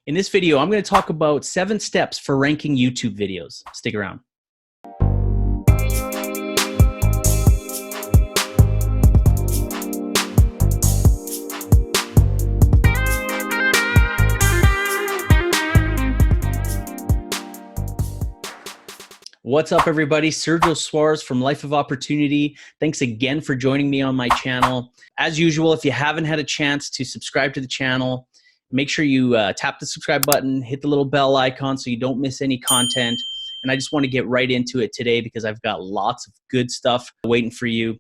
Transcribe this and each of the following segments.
In this video, I'm going to talk about 7 steps for ranking YouTube videos. Stick around. What's up, everybody? Sergio Suarez from Life of Opportunity. Thanks again for joining me on my channel. As usual, if you haven't had a chance to subscribe to the channel, make sure you tap the subscribe button, hit the little bell icon so you don't miss any content. And I just want to get right into it today because I've got lots of good stuff waiting for you.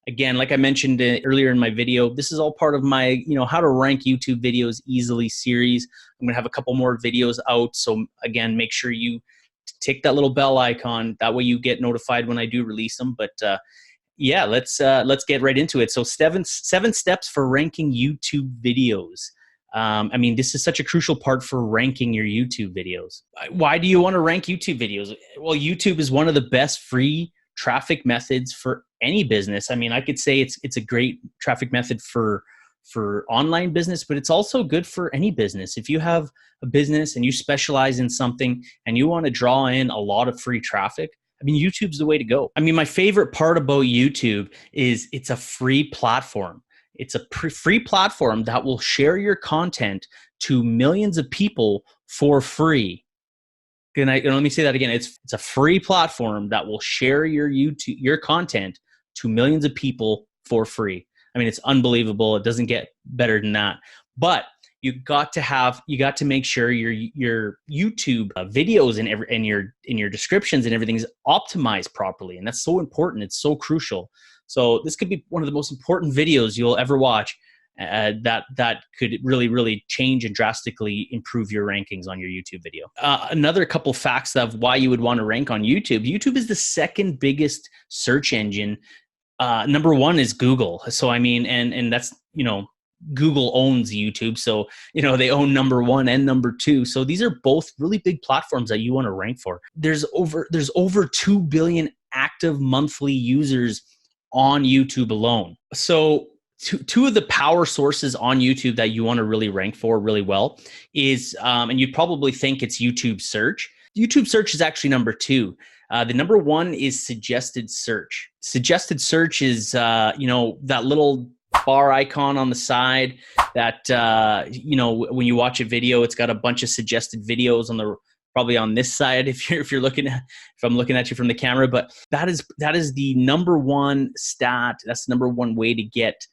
Again, like I mentioned earlier in my video, this is all part of my, how to rank YouTube videos easily series. I'm going to have a couple more videos out. So again, make sure you tick that little bell icon. That way you get notified when I do release them. But yeah, let's get right into it. So seven steps for ranking YouTube videos. I mean, this is such a crucial part for ranking your YouTube videos. Why do you want to rank YouTube videos? Well, YouTube is one of the best free traffic methods for any business. I mean, I could say it's a great traffic method for online business, but it's also good for any business. If you have a business and you specialize in something and you want to draw in a lot of free traffic, I mean, YouTube's the way to go. I mean, my favorite part about YouTube is it's a free platform. It's a free platform that will share your content to millions of people for free. Let me say that again. It's a free platform that will share your content to millions of people for free. I mean, it's unbelievable. It doesn't get better than that. But you got to make sure your YouTube videos and your descriptions and everything is optimized properly, and that's so important. It's so crucial. So this could be one of the most important videos you'll ever watch that could really change and drastically improve your rankings on your YouTube video. Another couple facts of why you would want to rank on YouTube. YouTube is the second biggest search engine. Number one is Google. So I mean, and that's, Google owns YouTube. So, they own number one and number two. So these are both really big platforms that you want to rank for. There's over 2 billion active monthly users on YouTube alone. So two of the power sources on YouTube that you want to really rank for really well is, and you'd probably think it's YouTube search. YouTube search is actually number 2. The number 1 is suggested search. Suggested search is, that little bar icon on the side that, when you watch a video, it's got a bunch of suggested videos probably on this side if I'm looking at you from the camera. But that is the number 1 stat. That's the number 1 way to get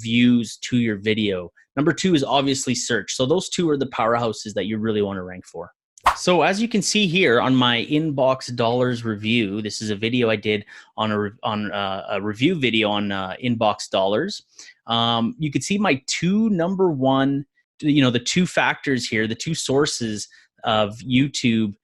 views to your video. Number 2 is obviously search. So those 2 are the powerhouses that you really want to rank for. So as you can see here on my Inbox Dollars review, this is a video I did on a review video on Inbox Dollars. You can see my number 1, the 2 factors here, the 2 sources of YouTube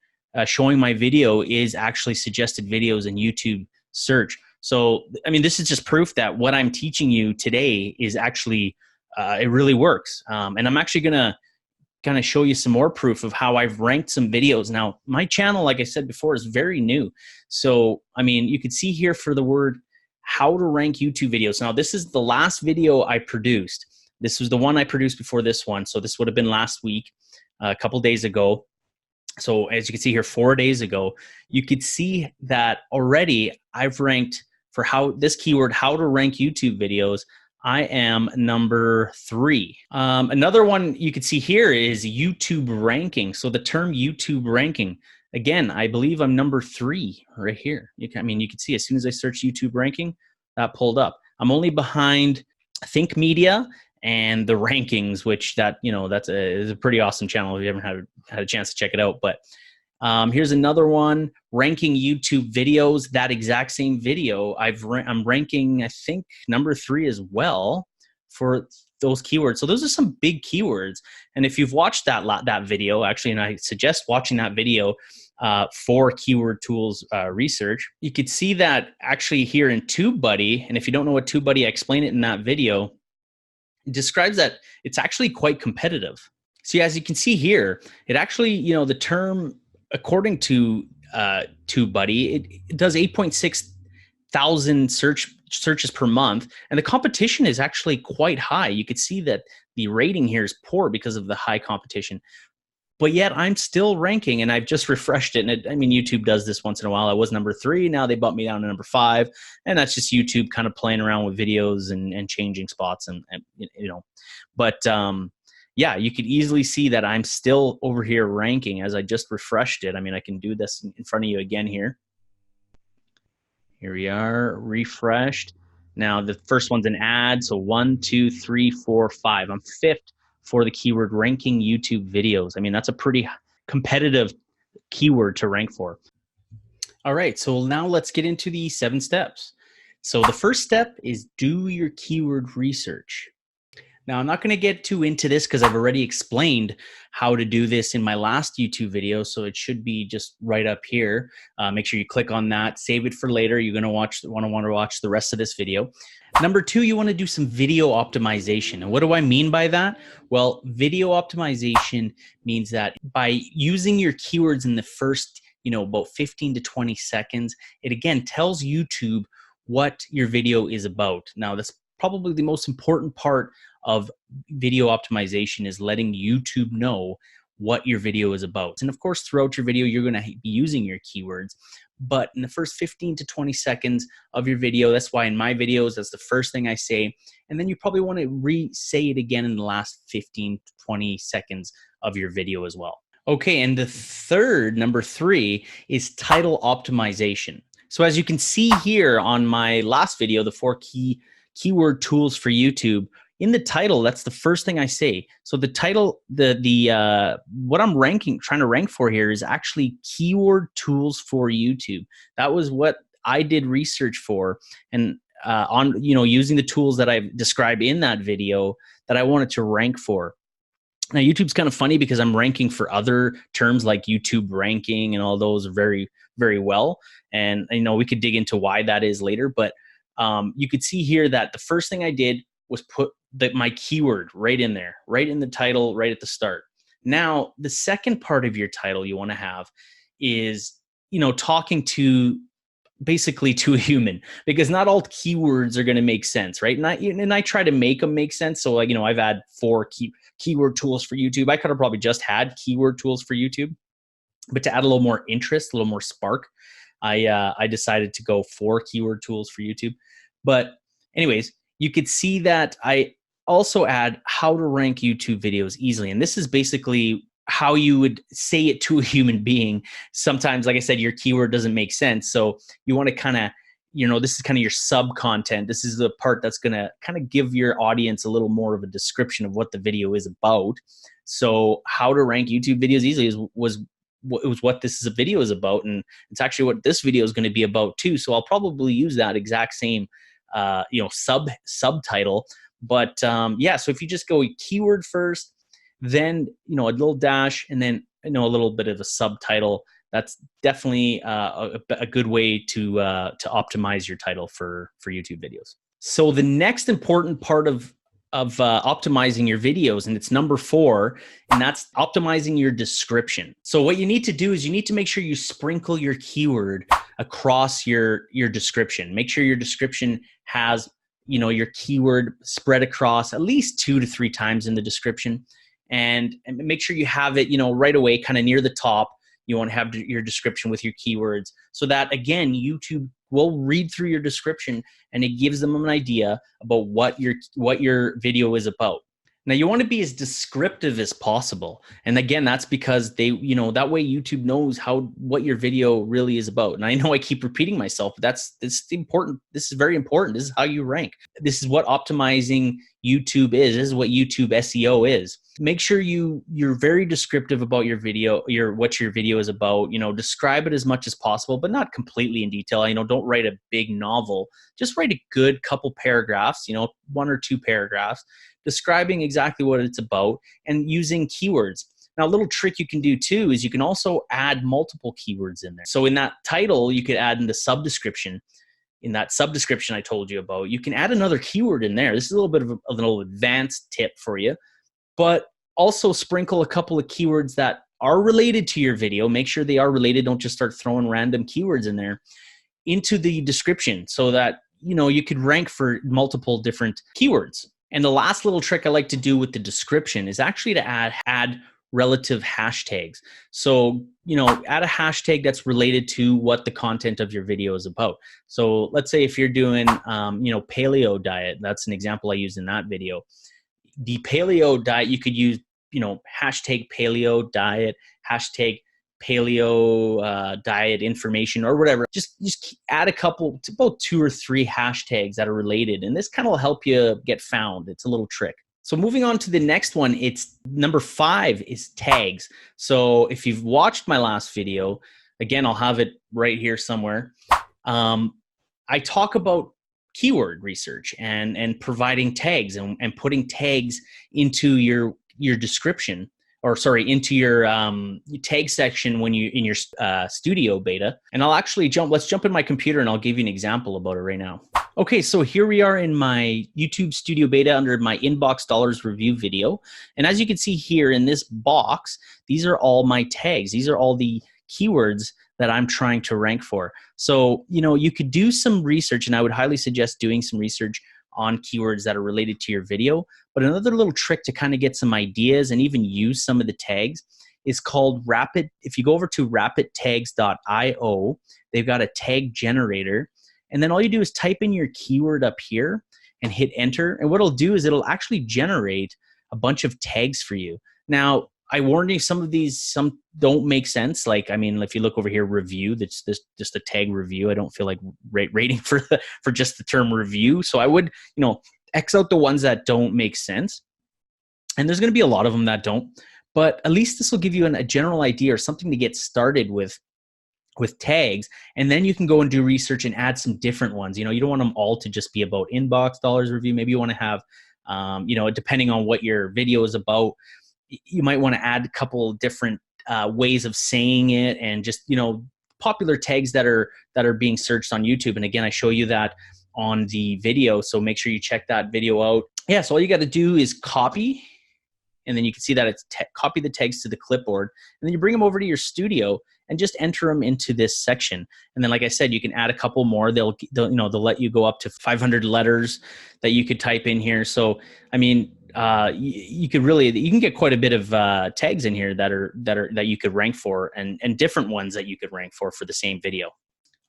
showing my video is actually suggested videos and YouTube search. So, I mean, this is just proof that what I'm teaching you today is actually, it really works. And I'm actually going to kind of show you some more proof of how I've ranked some videos. Now, my channel, like I said before, is very new. So, I mean, you can see here for the word how to rank YouTube videos. Now, this is the last video I produced. This was the one I produced before this one. So this would have been last week, a couple days ago. So as you can see here, 4 days ago, you could see that already I've ranked for this keyword, how to rank YouTube videos. I am number 3. Another one you can see here is YouTube ranking. So the term YouTube ranking, again, I believe I'm number 3 right here. You can see as soon as I search YouTube ranking, that pulled up. I'm only behind Think Media and the rankings, which is a pretty awesome channel if you haven't had a chance to check it out. But here's another one, ranking YouTube videos. That exact same video, I'm ranking, I think, number 3 as well for those keywords. So those are some big keywords. And if you've watched that video, actually, and I suggest watching that video for Keyword Tools research, you could see that actually here in TubeBuddy. And if you don't know what TubeBuddy, I explain it in that video. It describes that it's actually quite competitive. So as you can see here, it actually, the term, according to TubeBuddy, it does 8.6 thousand searches per month, and the competition is actually quite high. You could see that the rating here is poor because of the high competition. But yet I'm still ranking, and I've just refreshed it. And I mean, YouTube does this once in a while. I was number 3. Now they bumped me down to number 5. And that's just YouTube kind of playing around with videos and changing spots and you know, but yeah, you could easily see that I'm still over here ranking as I just refreshed it. I mean, I can do this in front of you again here. Here we are, refreshed. Now the first one's an ad. So 1, 2, 3, 4, 5. I'm 5th for the keyword ranking YouTube videos. I mean, that's a pretty competitive keyword to rank for. All right, so now let's get into the 7 steps. So the first step is do your keyword research. Now, I'm not going to get too into this because I've already explained how to do this in my last YouTube video, so it should be just right up here. Make sure you click on that, save it for later. You're going to want to watch the rest of this video. Number 2, you want to do some video optimization. And what do I mean by that? Well, video optimization means that by using your keywords in the first, about 15 to 20 seconds, it again tells YouTube what your video is about. Now, that's probably the most important part of video optimization, is letting YouTube know what your video is about. And of course, throughout your video, you're going to be using your keywords. But in the first 15 to 20 seconds of your video, that's why in my videos, that's the first thing I say. And then you probably want to re-say it again in the last 15 to 20 seconds of your video as well. Okay, and the number 3, is title optimization. So as you can see here on my last video, the 4 keyword tools for YouTube, in the title, that's the first thing I say. So the title, what I'm trying to rank for here is actually keyword tools for YouTube. That was what I did research for, and on using the tools that I've described in that video that I wanted to rank for. Now, YouTube's kind of funny because I'm ranking for other terms like YouTube ranking and all those very, very well. And we could dig into why that is later, but you could see here that the first thing I did was put my keyword right in there, right in the title, right at the start. Now, the second part of your title you want to have is, talking to basically to a human, because not all keywords are going to make sense, right? And I try to make them make sense. So I've had 4 keyword tools for YouTube. I could have probably just had keyword tools for YouTube, but to add a little more interest, a little more spark, I decided to go 4 keyword tools for YouTube. But anyways, you could see that I also add how to rank YouTube videos easily. And this is basically how you would say it to a human being. Sometimes, like I said, your keyword doesn't make sense. So you want to kind of, this is kind of your sub content. This is the part that's going to kind of give your audience a little more of a description of what the video is about. So how to rank YouTube videos easily was what this video is about. And it's actually what this video is going to be about too. So I'll probably use that exact same subtitle. But yeah, so if you just go keyword first, then a little dash, and then a little bit of a subtitle, that's definitely a good way to optimize your title for YouTube videos. So the next important part of optimizing your videos, and it's number 4, and that's optimizing your description. So what you need to do is you need to make sure you sprinkle your keyword across your description. Make sure your description has your keyword spread across at least 2 to 3 times in the description, and make sure you have it right away, kind of near the top. You want to have your description with your keywords, so that again YouTube will read through your description and it gives them an idea about what your video is about. Now, you want to be as descriptive as possible. And again, that's because that way YouTube knows what your video really is about. And I know I keep repeating myself, but it's important. This is very important. This is how you rank. This is what optimizing YouTube is. This is what YouTube SEO is. Make sure you're very descriptive about your video, what your video is about. Describe it as much as possible, but not completely in detail. Don't write a big novel. Just write a good couple paragraphs, 1 or 2 paragraphs, describing exactly what it's about and using keywords. Now, a little trick you can do too is you can also add multiple keywords in there. So in that title, you could add in the subdescription. In that subdescription I told you about, you can add another keyword in there. This is a little bit of a little advanced tip for you, but also sprinkle a couple of keywords that are related to your video. Make sure they are related. Don't just start throwing random keywords in there into the description, so that you could rank for multiple different keywords. And the last little trick I like to do with the description is actually to add relative hashtags. So, add a hashtag that's related to what the content of your video is about. So let's say if you're doing, paleo diet, that's an example I used in that video. The paleo diet, you could use, hashtag paleo diet, hashtag paleo diet information or whatever. Just add a couple, to about 2 or 3 hashtags that are related, and this kind of will help you get found. It's a little trick. So moving on to the next one, it's number 5 is tags. So if you've watched my last video, again, I'll have it right here somewhere. I talk about keyword research and providing tags and putting tags into your description, or sorry, into your tag section when you in your studio beta. And I'll actually let's jump in my computer and I'll give you an example about it right now. Okay, so here we are in my YouTube studio beta under my inbox dollars review video. And as you can see here in this box, these are all my tags. These are all the keywords that I'm trying to rank for. So, you could do some research, and I would highly suggest doing some research on keywords that are related to your video. But another little trick to kind of get some ideas and even use some of the tags is called Rapid. If you go over to rapidtags.io, they've got a tag generator. And then all you do is type in your keyword up here and hit enter. And what it'll do is it'll actually generate a bunch of tags for you. Now, I warn you, some don't make sense. Like, I mean, if you look over here, review, that's just a tag review. I don't feel like rating for just the term review. So I would, X out the ones that don't make sense. And there's going to be a lot of them that don't. But at least this will give you a general idea or something to get started with tags. And then you can go and do research and add some different ones. You don't want them all to just be about inbox dollars review. Maybe you want to have, depending on what your video is about, you might want to add a couple different ways of saying it, and just, popular tags that are being searched on YouTube. And again, I show you that on the video. So make sure you check that video out. Yeah. So all you got to do is copy, and then you can see that it's copy the tags to the clipboard, and then you bring them over to your studio and just enter them into this section. And then, like I said, you can add a couple more. They'll let you go up to 500 letters that you could type in here. So, I mean, you can get quite a bit of tags in here that you could rank for, and different ones that you could rank for the same video.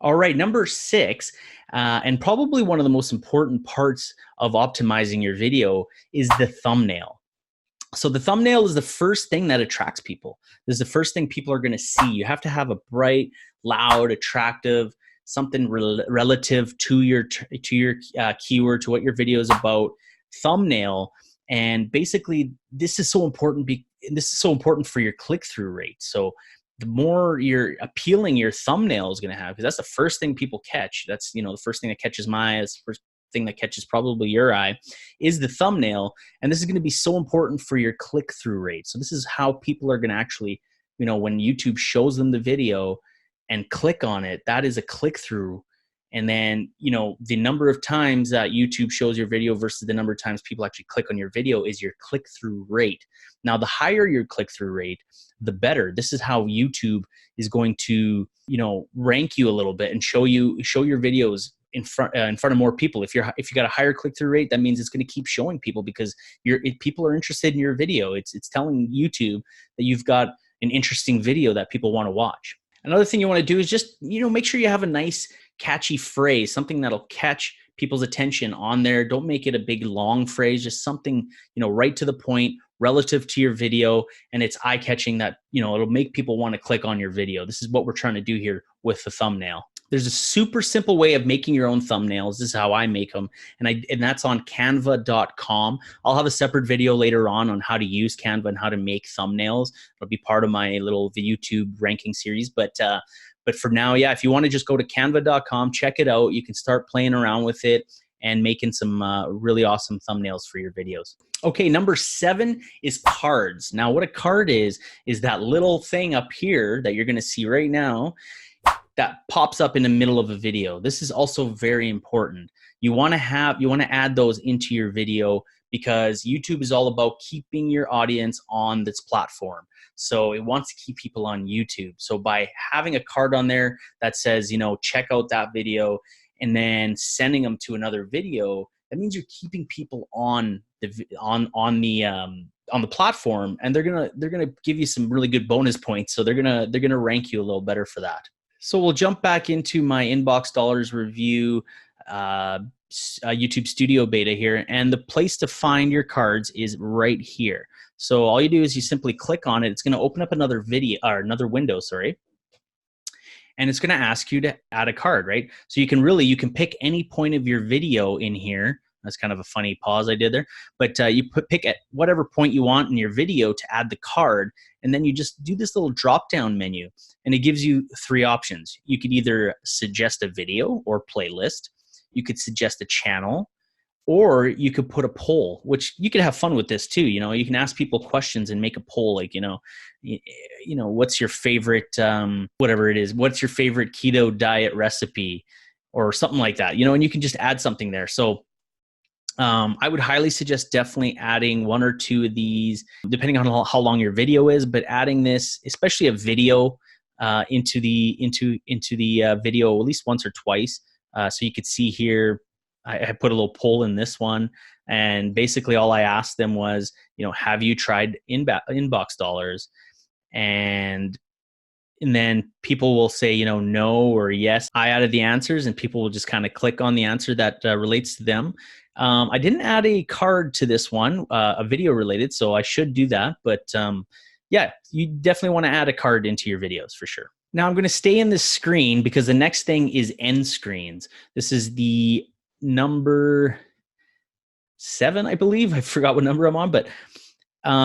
All right, number 6, and probably one of the most important parts of optimizing your video is the thumbnail. So the thumbnail is the first thing that attracts people. This is the first thing people are going to see. You have to have a bright, loud, attractive, something relative to your keyword, to what your video is about, thumbnail. And basically, this is so important. This is so important for your click-through rate. So the more you're appealing your thumbnail is going to have, because that's the first thing people catch. That's the first thing that catches my eye. It's the first thing that catches probably your eye is the thumbnail. And this is going to be so important for your click-through rate. So this is how people are going to actually, when YouTube shows them the video and click on it, that is a click-through. And then, the number of times that YouTube shows your video versus the number of times people actually click on your video is your click-through rate. Now, the higher your click-through rate, the better. This is how YouTube is going to, rank you a little bit and show your videos in front of more people. If you got a higher click-through rate, that means it's going to keep showing people because people are interested in your video. It's telling YouTube that you've got an interesting video that people want to watch. Another thing you want to do is just, make sure you have a nice catchy phrase, something that'll catch people's attention on there. Don't make it a big long phrase, just something, right to the point, relative to your video, and it's eye-catching that, it'll make people want to click on your video. This is what we're trying to do here with the thumbnail. There's a super simple way of making your own thumbnails. This is how I make them, and that's on canva.com. I'll have a separate video later on how to use Canva and how to make thumbnails. It'll be part of my the YouTube ranking series, but for now, yeah, if you want to just go to canva.com, check it out. You can start playing around with it and making some really awesome thumbnails for your videos. Okay, number 7 is cards. Now, what a card is that little thing up here that you're going to see right now that pops up in the middle of a video. This is also very important. You want to add those into your video because YouTube is all about keeping your audience on this platform. So it wants to keep people on YouTube. So by having a card on there that says, check out that video, and then sending them to another video, that means you're keeping people on the platform, and they're gonna give you some really good bonus points. So they're gonna rank you a little better for that. So we'll jump back into my Inbox Dollars review YouTube Studio beta here, and the place to find your cards is right here. So all you do is you simply click on it. It's going to open up another video or another window, sorry. And it's going to ask you to add a card, right? So you can pick any point of your video in here. That's kind of a funny pause I did there. But you pick at whatever point you want in your video to add the card, and then you just do this little drop-down menu, and it gives you 3 options. You could either suggest a video or playlist. You could suggest a channel, or you could put a poll, which you could have fun with this too. You know, you can ask people questions and make a poll, like, what's your favorite, whatever it is, what's your favorite keto diet recipe or something like that, and you can just add something there. So I would highly suggest definitely adding 1 or 2 of these, depending on how long your video is, but adding this, especially a video, into the video at least once or twice. So you could see here, I put a little poll in this one, and basically all I asked them was, have you tried Inbox Dollars? And then people will say, no or yes. I added the answers, and people will just kind of click on the answer that relates to them. I didn't add a card to this one, a video related, so I should do that. But yeah, you definitely want to add a card into your videos for sure. Now I'm going to stay in this screen because the next thing is end screens. This is the number 7, I believe. I forgot what number I'm on, but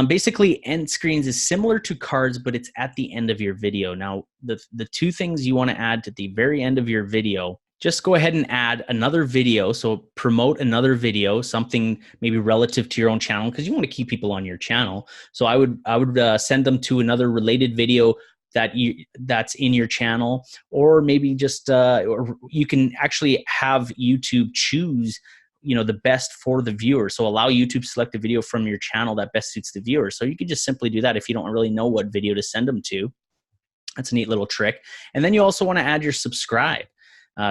basically end screens is similar to cards, but it's at the end of your video. Now, the 2 things you want to add to the very end of your video, just go ahead and add another video. So promote another video, something maybe relative to your own channel, because you want to keep people on your channel. So I would send them to another related video that's in your channel, or maybe just or you can actually have YouTube choose the best for the viewer. So allow YouTube to select a video from your channel that best suits the viewer. So you could just simply do that if you don't really know what video to send them to. That's a neat little trick. And then you also want to add your subscribe.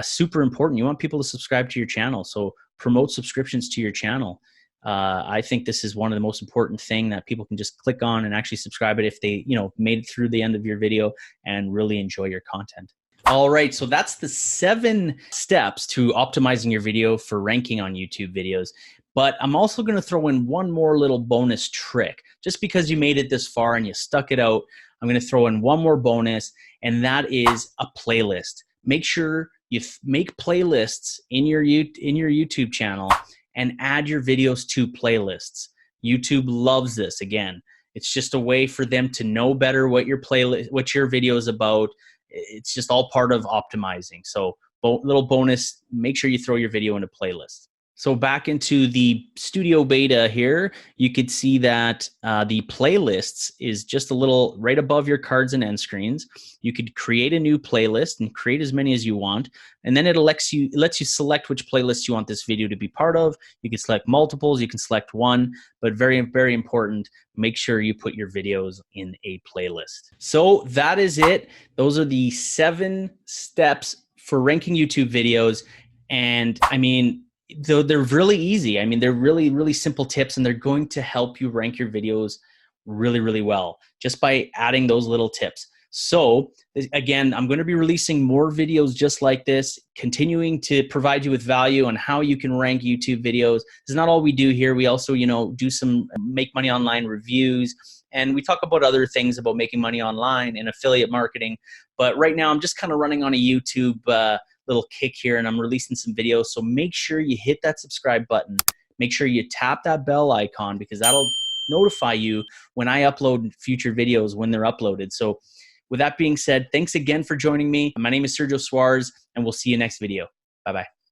Super important. You want people to subscribe to your channel. So promote subscriptions to your channel. I think this is one of the most important thing that people can just click on and actually subscribe it if they, made it through the end of your video and really enjoy your content. All right, so that's the 7 steps to optimizing your video for ranking on YouTube videos. But I'm also going to throw in one more little bonus trick. Just because you made it this far and you stuck it out, I'm going to throw in one more bonus, and that is a playlist. Make sure you make playlists in your YouTube channel and add your videos to playlists. YouTube loves this. Again, it's just a way for them to know better what your video is about. It's just all part of optimizing. So little bonus, make sure you throw your video in a playlist. So back into the studio beta here, you could see that the playlists is just a little right above your cards and end screens. You could create a new playlist and create as many as you want. And then it lets you select which playlist you want this video to be part of. You can select multiples, you can select one, but very, very important, make sure you put your videos in a playlist. So that is it. Those are the 7 steps for ranking YouTube videos. And I mean, though they're really easy. I mean, they're really, really simple tips, and they're going to help you rank your videos really, really well just by adding those little tips. So again, I'm going to be releasing more videos just like this, continuing to provide you with value on how you can rank YouTube videos. This is not all we do here. We also, do some make money online reviews, and we talk about other things about making money online and affiliate marketing. But right now I'm just kind of running on a YouTube little kick here, and I'm releasing some videos. So make sure you hit that subscribe button. Make sure you tap that bell icon, because that'll notify you when I upload future videos when they're uploaded. So with that being said, thanks again for joining me. My name is Sergio Suarez, and we'll see you next video. Bye-bye.